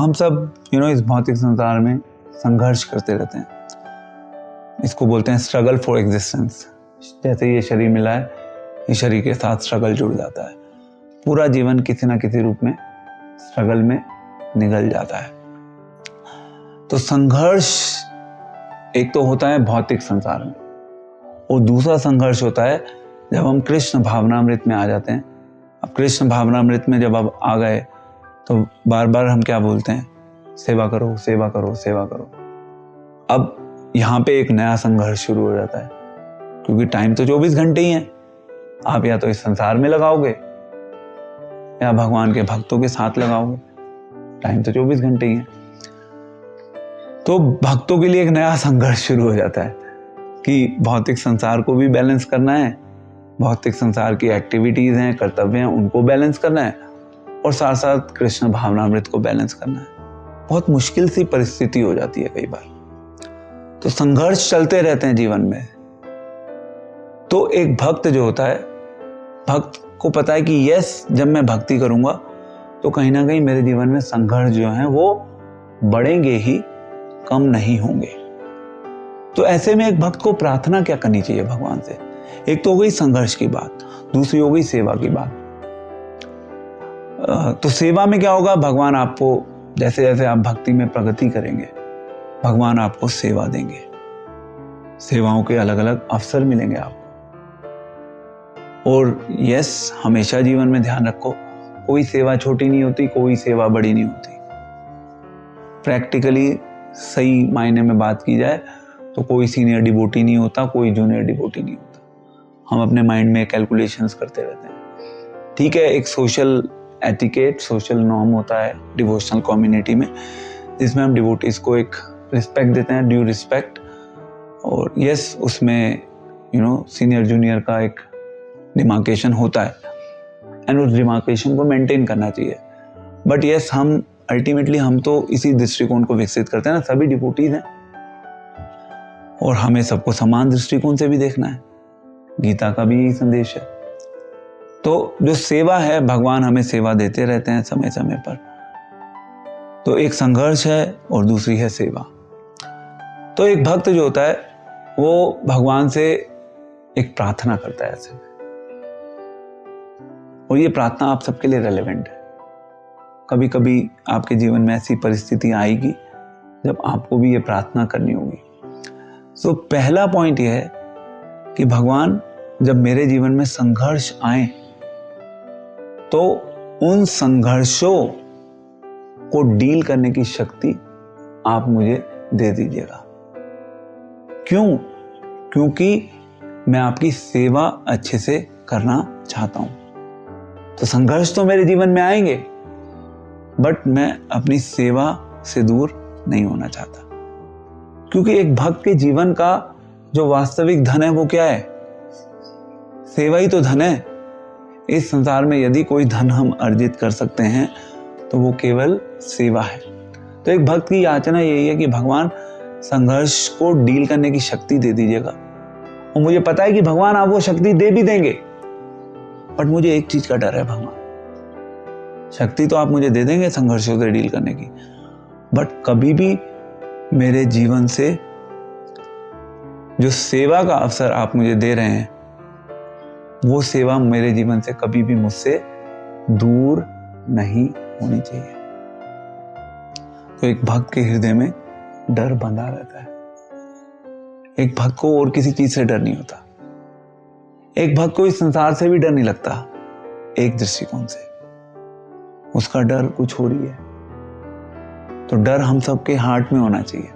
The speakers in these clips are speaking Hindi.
हम सब इस भौतिक संसार में संघर्ष करते रहते हैं। इसको बोलते हैं स्ट्रगल फॉर एग्जिस्टेंस। जैसे ये शरीर मिला है, इस शरीर के साथ स्ट्रगल जुड़ जाता है। पूरा जीवन किसी ना किसी रूप में स्ट्रगल में निकल जाता है। तो संघर्ष एक तो होता है भौतिक संसार में, और दूसरा संघर्ष होता है जब हम कृष्ण भावनामृत में आ जाते हैं। अब कृष्ण भावनामृत में जब आप आ गए तो बार बार हम क्या बोलते हैं? सेवा करो, सेवा करो, सेवा करो। अब यहाँ पे एक नया संघर्ष शुरू हो जाता है, क्योंकि टाइम तो 24 घंटे ही है। आप या तो इस संसार में लगाओगे या भगवान के भक्तों के साथ लगाओगे। टाइम तो 24 घंटे ही है। तो भक्तों के लिए एक नया संघर्ष शुरू हो जाता है कि भौतिक संसार को भी बैलेंस करना है, भौतिक संसार की एक्टिविटीज हैं, कर्तव्य हैं, उनको बैलेंस करना है, और साथ साथ कृष्ण भावनामृत को बैलेंस करना है। बहुत मुश्किल सी परिस्थिति हो जाती है कई बार। तो संघर्ष चलते रहते हैं जीवन में। तो एक भक्त जो होता है, भक्त को पता है कि यस, जब मैं भक्ति करूंगा तो कहीं ना कहीं मेरे जीवन में संघर्ष जो है वो बढ़ेंगे ही, कम नहीं होंगे। तो ऐसे में एक भक्त को प्रार्थना क्या करनी चाहिए भगवान से? एक तो हो गई संघर्ष की बात, दूसरी हो गई सेवा की बात। तो सेवा में क्या होगा? भगवान आपको जैसे जैसे आप भक्ति में प्रगति करेंगे, भगवान आपको सेवा देंगे। सेवाओं के अलग अलग अवसर मिलेंगे आपको। और यस, हमेशा जीवन में ध्यान रखो, कोई सेवा छोटी नहीं होती, कोई सेवा बड़ी नहीं होती। प्रैक्टिकली सही मायने में बात की जाए तो कोई सीनियर डिवोटी नहीं होता, कोई जूनियर डिवोटी नहीं होता। हम अपने माइंड में कैलकुलेशंस करते रहते हैं। ठीक है, एक सोशल एटिकेट, सोशल नॉर्म होता है डिवोशनल कम्युनिटी में, जिसमें हम डिवोटीज को एक रिस्पेक्ट देते हैं, ड्यू रिस्पेक्ट। और यस, उसमें सीनियर जूनियर का एक डिमार्केशन होता है, एंड उस डिमार्केशन को मेंटेन करना चाहिए। बट यस, हम अल्टीमेटली हम तो इसी दृष्टिकोण को विकसित करते हैं ना, सभी डिवोटीज हैं और हमें सबको समान दृष्टिकोण से भी देखना है। गीता का भी यही संदेश है। तो जो सेवा है, भगवान हमें सेवा देते रहते हैं समय समय पर। तो एक संघर्ष है और दूसरी है सेवा। तो एक भक्त जो होता है वो भगवान से एक प्रार्थना करता है ऐसे, और ये प्रार्थना आप सबके लिए रेलेवेंट है। कभी कभी आपके जीवन में ऐसी परिस्थिति आएगी जब आपको भी ये प्रार्थना करनी होगी। तो पहला पॉइंट ये है कि भगवान, जब मेरे जीवन में संघर्ष आए तो उन संघर्षों को डील करने की शक्ति आप मुझे दे दीजिएगा। क्यों? क्योंकि मैं आपकी सेवा अच्छे से करना चाहता हूं। तो संघर्ष तो मेरे जीवन में आएंगे, बट मैं अपनी सेवा से दूर नहीं होना चाहता। क्योंकि एक भक्त के जीवन का जो वास्तविक धन है वो क्या है? सेवा ही तो धन है। इस संसार में यदि कोई धन हम अर्जित कर सकते हैं तो वो केवल सेवा है। तो एक भक्त की याचना यही है कि भगवान संघर्ष को डील करने की शक्ति दे दीजिएगा। और मुझे पता है कि भगवान आप वो शक्ति दे भी देंगे, बट मुझे एक चीज का डर है भगवान। शक्ति तो आप मुझे दे देंगे संघर्षों से डील करने की, बट कभी भी मेरे जीवन से जो सेवा का अवसर आप मुझे दे रहे हैं, वो सेवा मेरे जीवन से कभी भी मुझसे दूर नहीं होनी चाहिए। तो एक भक्त के हृदय में डर बंधा रहता है। एक भक्त को और किसी चीज से डर नहीं होता। एक भक्त को इस संसार से भी डर नहीं लगता। एक दृष्टिकोण से उसका डर कुछ हो रही है। तो डर हम सबके हार्ट में होना चाहिए।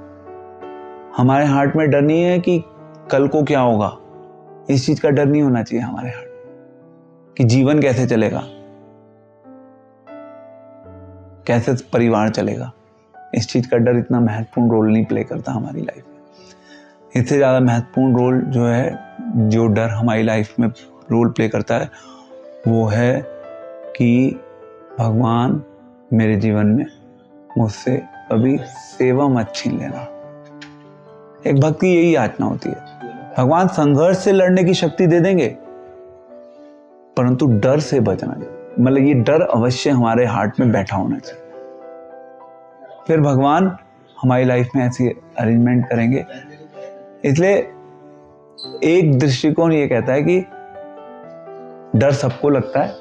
हमारे हार्ट में डर नहीं है कि कल को क्या होगा, इस चीज का डर नहीं होना चाहिए हमारे हार्ट, कि जीवन कैसे चलेगा, कैसे परिवार चलेगा। इस चीज का डर इतना महत्वपूर्ण रोल नहीं प्ले करता हमारी लाइफ में। इससे ज्यादा महत्वपूर्ण रोल जो है, जो डर हमारी लाइफ में रोल प्ले करता है, वो है कि भगवान मेरे जीवन में मुझसे कभी सेवा मत छीन लेना। एक भक्त की यही याचना होती है। भगवान संघर्ष से लड़ने की शक्ति दे देंगे, परंतु डर से बचना चाहिए। मतलब ये डर अवश्य हमारे हार्ट में बैठा होना चाहिए। फिर भगवान हमारी लाइफ में ऐसी अरेंजमेंट करेंगे। इसलिए एक दृष्टिकोण ये कहता है कि डर सबको लगता है,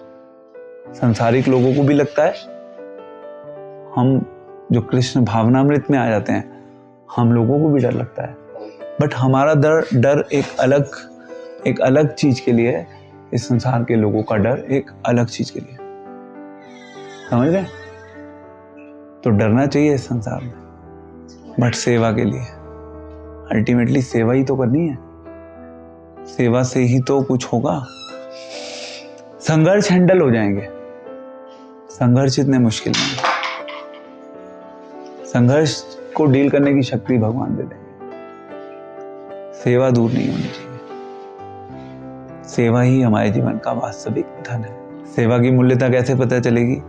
सांसारिक लोगों को भी लगता है। हम जो कृष्ण भावनामृत में आ जाते हैं, हम लोगों को भी डर लगता है, बट हमारा डर एक अलग चीज के लिए है। इस संसार के लोगों का डर एक अलग चीज के लिए, समझ रहे? तो डरना चाहिए इस संसार में, बट सेवा के लिए। अल्टीमेटली सेवा ही तो करनी है, सेवा से ही तो कुछ होगा। संघर्ष हैंडल हो जाएंगे, संघर्ष इतने मुश्किल नहीं है। संघर्ष को डील करने की शक्ति भगवान दे देंगे। सेवा दूर नहीं होनी चाहिए। सेवा ही हमारे जीवन का वास्तविक धन है। सेवा की मूल्यता कैसे पता चलेगी?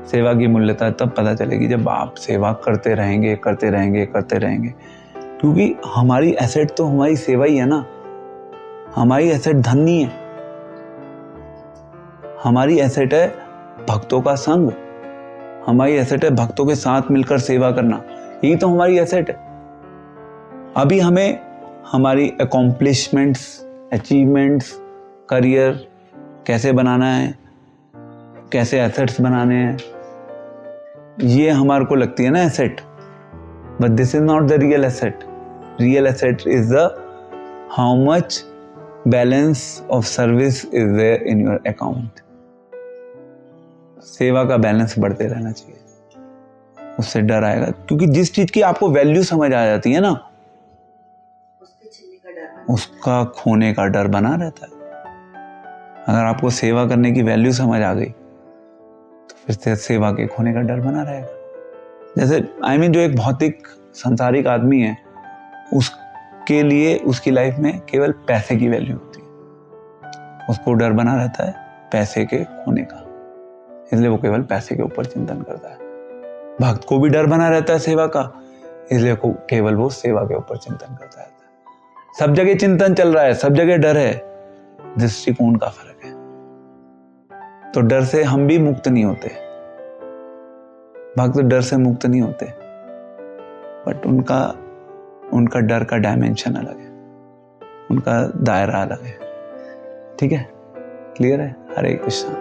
सेवा की मूल्यता तब पता चलेगी जब आप सेवा करते रहेंगे, क्योंकि हमारी एसेट तो हमारी सेवा ही है ना। हमारी एसेट धन नहीं है, हमारी एसेट है भक्तों का संग, हमारी एसेट है भक्तों के साथ मिलकर सेवा करना। यही तो हमारी एसेट है। अभी हमें हमारी अकॉम्प्लिशमेंट्स, अचीवमेंट्स, करियर कैसे बनाना है, कैसे एसेट्स बनाने हैं, ये हमारे को लगती है ना asset, but this is not the real asset. Real asset is the how much balance of service is there in your account. सेवा का बैलेंस बढ़ते रहना चाहिए, उससे डर आएगा। क्योंकि जिस चीज की आपको वैल्यू समझ आ जाती है ना, उसका खोने का डर बना रहता है। अगर आपको सेवा करने की वैल्यू समझ आ गई तो फिर से सेवा के खोने का डर बना रहेगा। जैसे जो एक भौतिक सांसारिक आदमी है, उसके लिए उसकी लाइफ में केवल पैसे की वैल्यू होती है। उसको डर बना रहता है पैसे के खोने का, इसलिए वो केवल पैसे के ऊपर चिंतन करता है। भक्त को भी डर बना रहता है सेवा का, इसलिए केवल वो सेवा के ऊपर चिंतन करता है। सब जगह चिंतन चल रहा है, सब जगह डर है, दृष्टिकोण का फर्क है। तो डर से हम भी मुक्त नहीं होते, भक्त डर से मुक्त नहीं होते, बट उनका डर का डायमेंशन अलग है, उनका दायरा अलग है। ठीक है, क्लियर है? हरे कृष्णा।